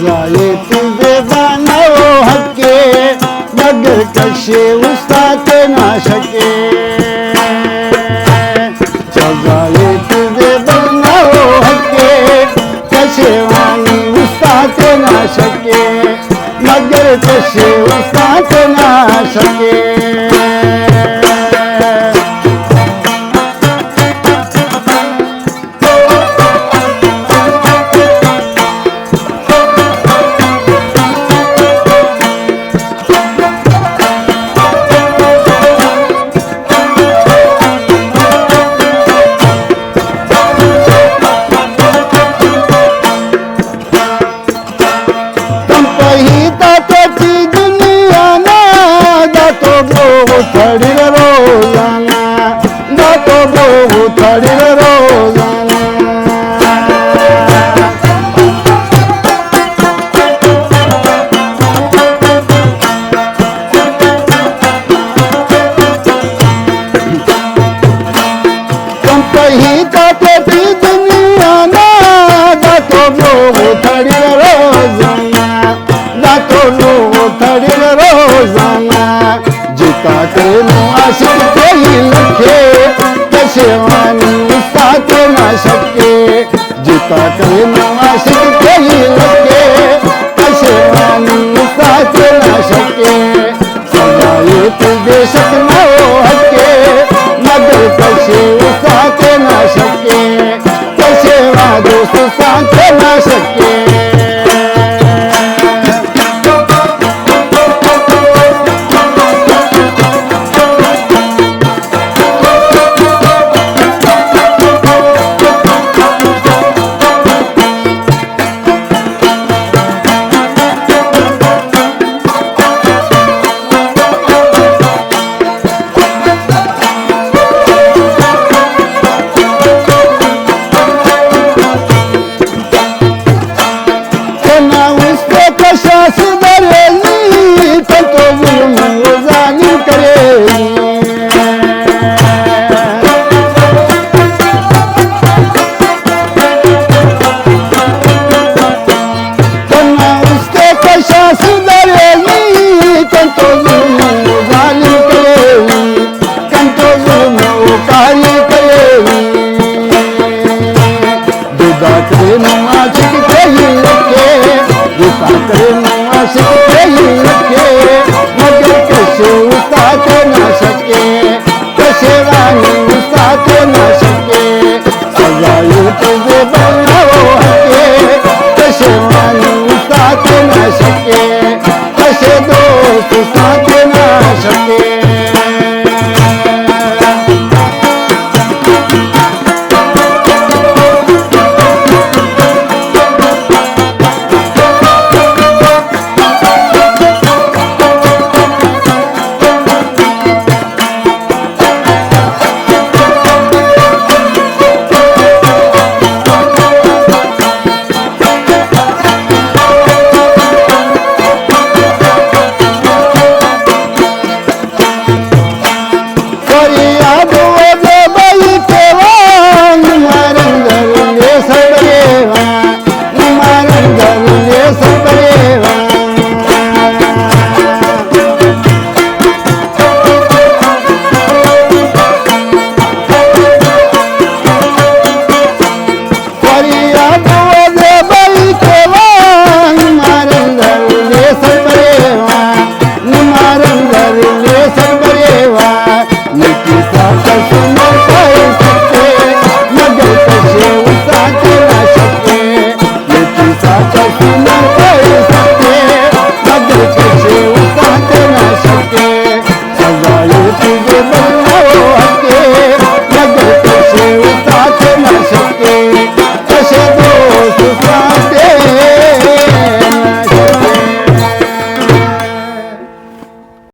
सजाए तुझे बनाओ हके मगर कशे उस्ताद ना सके सजाए तुझे बनाओ हके कशे वानी उस्ताद ना सके मगर कशे उस्ताद ना सके थड़ी रोजाना दातो बहु थड़ी रोजाना तुम कहीं ताते थी दुनिया ना दातो बहु थड़ी रोजाना दातो बहु थड़ी रोजाना तातेनु आशिक कई लखे कशे वानी उस्ताद ना सके जिता तेनु आशिक कई लखे कशे वानी उस्ताद ना सके सजाए तुझे सपना हके मगर कशे उस्ताद ना सके कशे वा दोस्त साथ ना सके काली